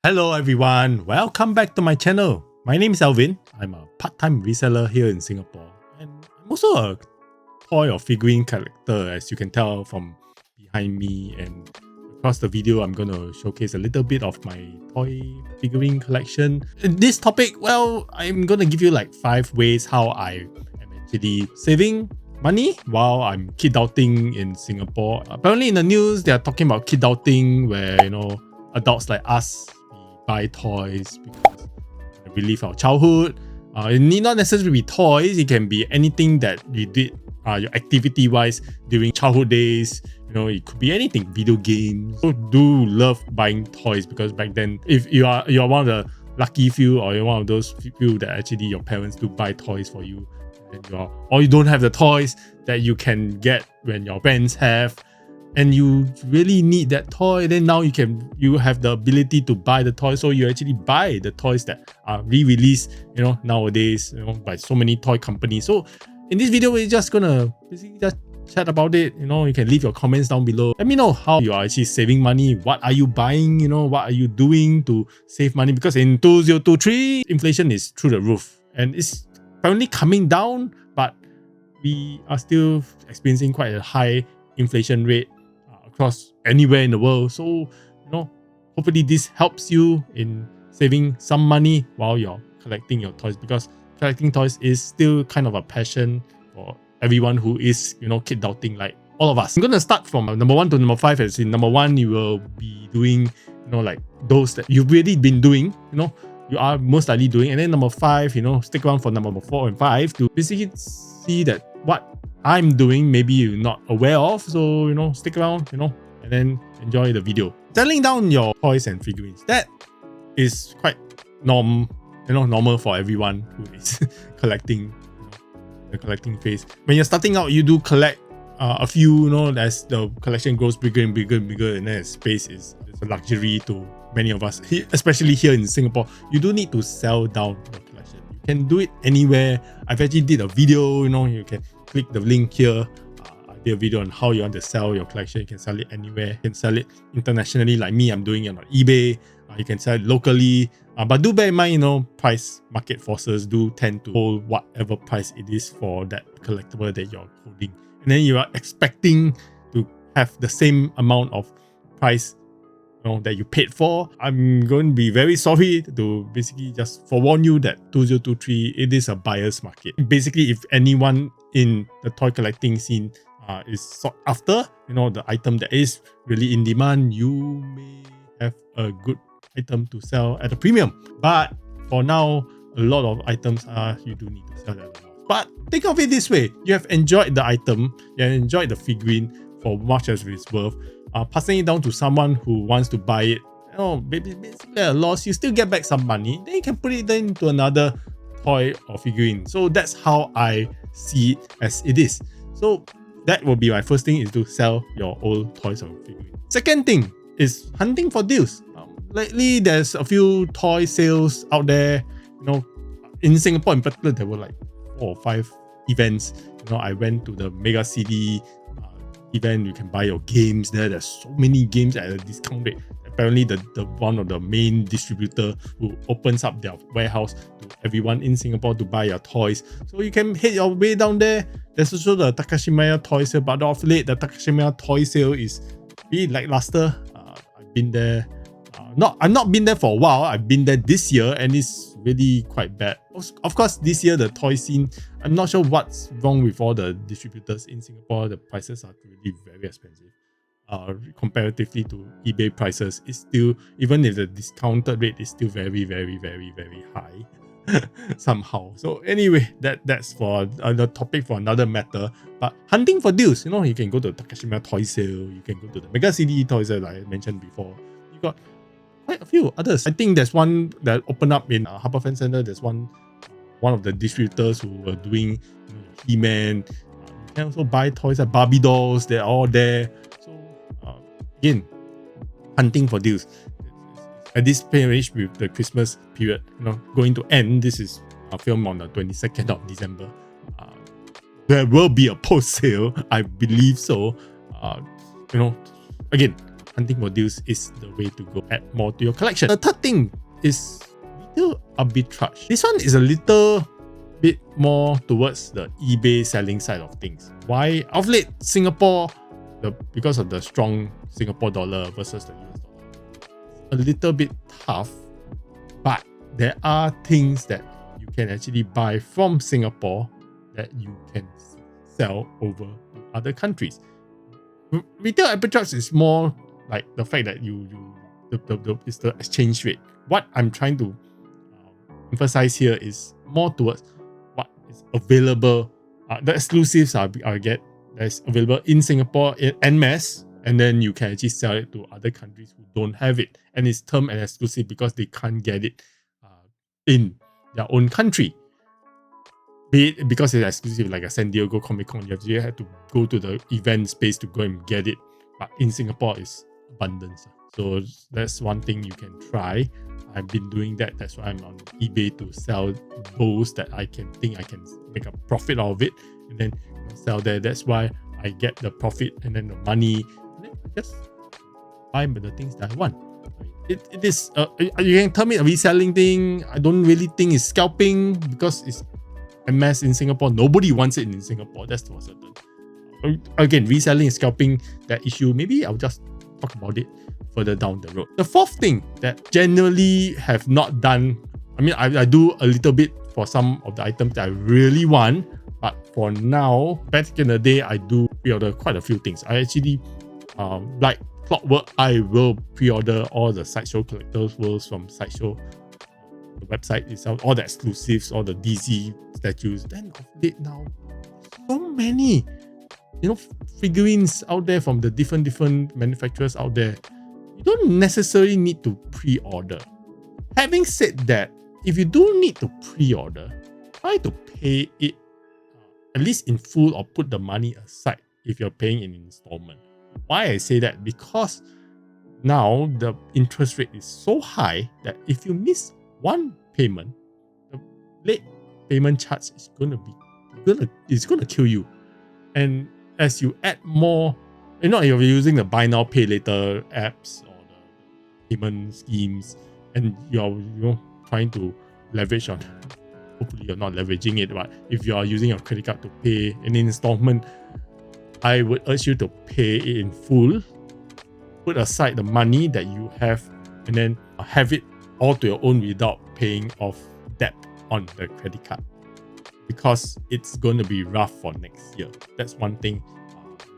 Hello everyone, welcome back to my channel. My name is Alvin. I'm a part-time reseller here in Singapore, and I'm also a toy or figurine collector, as you can tell from behind me. And across the video, I'm gonna showcase a little bit of my toy figurine collection. In this topic, well, I'm gonna give you like 5 ways how I am actually saving money while I'm kidulting in Singapore. Apparently in the news, they are talking about kidulting where, adults like us, buy toys because they relive our childhood. It need not necessarily be toys. It can be anything that you did, your activity wise during childhood days. It could be anything. Video games. So do love buying toys because back then, if you're one of the lucky few, or you're one of those few that actually your parents do buy toys for you, and or you don't have the toys that you can get when your friends have, and you really need that toy, then now you have the ability to buy the toy. So you actually buy the toys that are re-released, nowadays, by so many toy companies. So in this video, we're just gonna basically just chat about it. You can leave your comments down below. Let me know how you are actually saving money. What are you buying? What are you doing to save money? Because in 2023, inflation is through the roof, and it's apparently coming down, but we are still experiencing quite a high inflation rate across anywhere in the world. So, hopefully this helps you in saving some money while you're collecting your toys, because collecting toys is still kind of a passion for everyone who is, kidulting like all of us. I'm going to start from number 1 to number 5. As in number 1, you will be doing, like those that you've really been doing, you are most likely doing. And then number 5, stick around for number 4 and 5 to basically see that what I'm doing maybe you're not aware of. So, stick around, and then enjoy the video. Settling down your toys and figurines, that is quite normal for everyone who is collecting, the collecting phase. When you're starting out, you do collect a few, as the collection grows bigger and bigger and bigger, and then space is a luxury to many of us, especially here in Singapore. You do need to sell down your collection. You can do it anywhere. I've actually did a video, you can click the link here. I did a video on how you want to sell your collection. You can sell it anywhere. You can sell it internationally, like me, I'm doing it on eBay. You can sell it locally. But do bear in mind, price market forces do tend to hold whatever price it is for that collectible that you're holding. And then you are expecting to have the same amount of price that you paid for. I'm going to be very sorry to basically just forewarn you that 2023, it is a buyer's market. Basically, if anyone in the toy collecting scene is sought after, the item that is really in demand, you may have a good item to sell at a premium. But for now, a lot of items you do need to sell at a loss. But think of it this way: you have enjoyed the item, you have enjoyed the figurine for much as it's worth. Passing it down to someone who wants to buy it, basically a loss, you still get back some money. Then you can put it into another toy or figurine. So that's how I see it as it is. So that will be my first thing, is to sell your old toys or figurines. Second thing is hunting for deals. Lately, there's a few toy sales out there. In Singapore in particular, there were like 4 or 5 events. I went to the Mega CD event. You can buy your games there. There's so many games at a discount rate. Apparently, the one of the main distributor who opens up their warehouse to everyone in Singapore to buy your toys. So you can head your way down there. There's also the Takashimaya toy sale, but of late, the Takashimaya toy sale is really lackluster. I've been there. I've not been there for a while. I've been there this year, and it's really quite bad. Of course, this year the toy scene, I'm not sure what's wrong with all the distributors in Singapore. The prices are really very expensive. Comparatively to eBay prices, it's still, even if the discounted rate is still very, very, very, very high somehow. So anyway, that's for the topic for another matter. But hunting for deals, you can go to the Takashimaya toy sale. You can go to the Mega CD toy sale, like I mentioned before. You got quite a few others. I think there's one that opened up in HarbourFront Centre. There's one of the distributors who were doing He-Man. You can also buy toys like Barbie dolls. They're all there. So again, hunting for deals. At this period, with the Christmas period, going to end. This is a film on the 22nd of December. There will be a post sale, I believe so. Again, hunting for deals is the way to go. Add more to your collection. The third thing is retail arbitrage. This one is a little bit more towards the eBay selling side of things. Why? Of late, Singapore, because of the strong Singapore dollar versus the US dollar, a little bit tough, but there are things that you can actually buy from Singapore that you can sell over to other countries. Retail arbitrage is more like the fact that it's the exchange rate. What I'm trying to emphasize here is more towards what is available. The exclusives I get that's available in Singapore en masse, and then you can actually sell it to other countries who don't have it, and it's termed and exclusive because they can't get it in their own country. Be it because it's exclusive, like a San Diego Comic Con, you have to go to the event space to go and get it. But in Singapore, it's abundance. So that's one thing you can try. I've been doing that. That's why I'm on eBay to sell those that I can make a profit out of it, and then sell there. That's why I get the profit and then the money, and then I just buy the things that I want. It is you can tell me a reselling thing. I don't really think it's scalping because it's a mess in Singapore. Nobody wants it in Singapore. That's for certain. Again, reselling and scalping, that issue, maybe I'll just talk about it further down the road. The fourth thing that generally have not done, I mean, I do a little bit for some of the items that I really want, but for now, back in the day, I do pre-order quite a few things. I actually, like clockwork, I will pre-order all the Sideshow Collector's Worlds from Sideshow. The website itself, all the exclusives, all the DC statues. Then of late now, so many, figurines out there from the different manufacturers out there. You don't necessarily need to pre-order. Having said that, if you do need to pre-order, try to pay it at least in full or put the money aside if you're paying in installment. Why I say that? Because now the interest rate is so high that if you miss one payment, the late payment charge is it's gonna kill you. And as you add more, if you're using the buy now pay later apps or the payment schemes, and you're trying to leverage on, hopefully you're not leveraging it, but if you are using your credit card to pay an installment, I would urge you to pay it in full, put aside the money that you have, and then have it all to your own without paying off debt on the credit card, because it's going to be rough for next year. That's one thing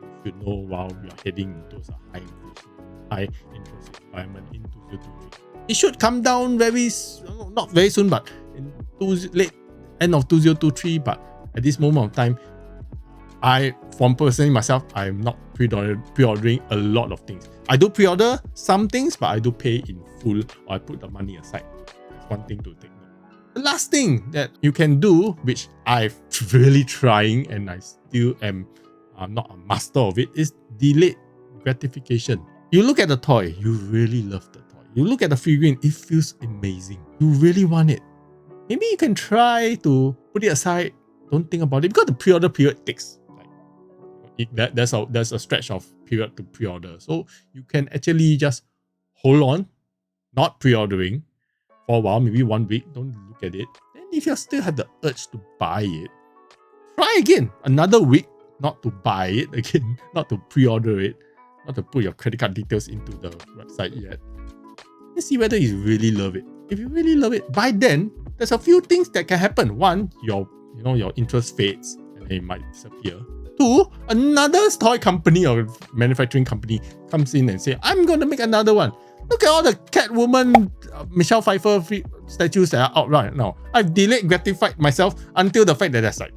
you should know while we are heading into a high inflation, high interest environment in 2023. It should come down not very soon, but in end of 2023. But at this moment of time, personally myself, I'm not pre-ordering a lot of things. I do pre-order some things, but I do pay in full, or I put the money aside. That's one thing to take note. The last thing that you can do, which I've really trying and I still am not a master of it, is delayed gratification. You look at the toy, you really love the toy. You look at the figurine, it feels amazing. You really want it. Maybe you can try to put it aside, don't think about it, because the pre-order period takes there's a stretch of period to pre-order. So you can actually just hold on, not pre-ordering for a while, maybe 1 week, don't look at it. Then if you still have the urge to buy it, try again, another week, not to buy it again, not to pre-order it, not to put your credit card details into the website yet. Let's see whether you really love it. If you really love it, by then, there's a few things that can happen. One, your interest fades and then it might disappear. Two, another toy company or manufacturing company comes in and say, I'm going to make another one. Look at all the Catwoman, Michelle Pfeiffer statues that are out right now. I've delayed gratified myself until the fact that there's like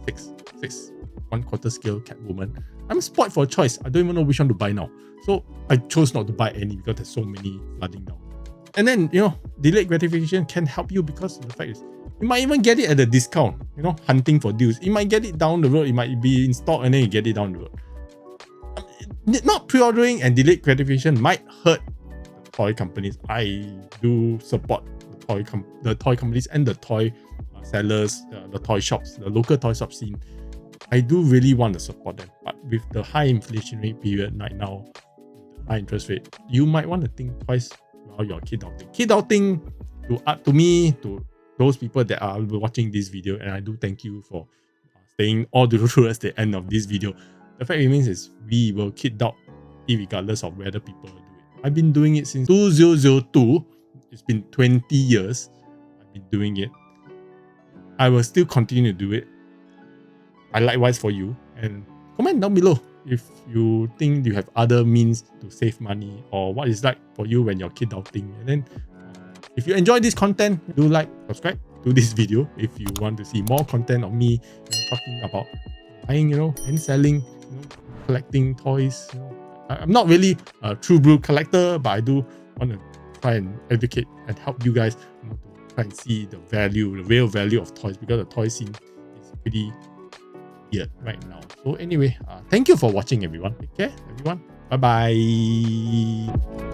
six 1/4 scale Catwoman. I'm spoiled for a choice. I don't even know which one to buy now. So I chose not to buy any because there's so many flooding down. And then, delayed gratification can help you because the fact is, you might even get it at a discount, hunting for deals. You might get it down the road. It might be in stock and then you get it down the road. Not pre-ordering and delayed gratification might hurt the toy companies. I do support the toy companies and the toy sellers, the toy shops, the local toy shop scene. I do really want to support them. But with the high inflationary period right now, high interest rate, you might want to think twice while you're kidulting. Kidulting to me, to those people that are watching this video, and I do thank you for staying all towards the end of this video. The fact remains is we will kidult regardless of whether people do it. I've been doing it since 2002. It's been 20 years I've been doing it. I will still continue to do it. I likewise for you. And comment down below if you think you have other means to save money or what it's like for you when you're kidulting. And then if you enjoy this content, do like, subscribe to this video if you want to see more content of me talking about buying, and selling, collecting toys. I'm not really a true blue collector, but I do want to try and educate and help you guys to try and see the real value of toys, because the toy scene is pretty weird right now. So anyway, thank you for watching, everyone. Take care, everyone. Bye bye.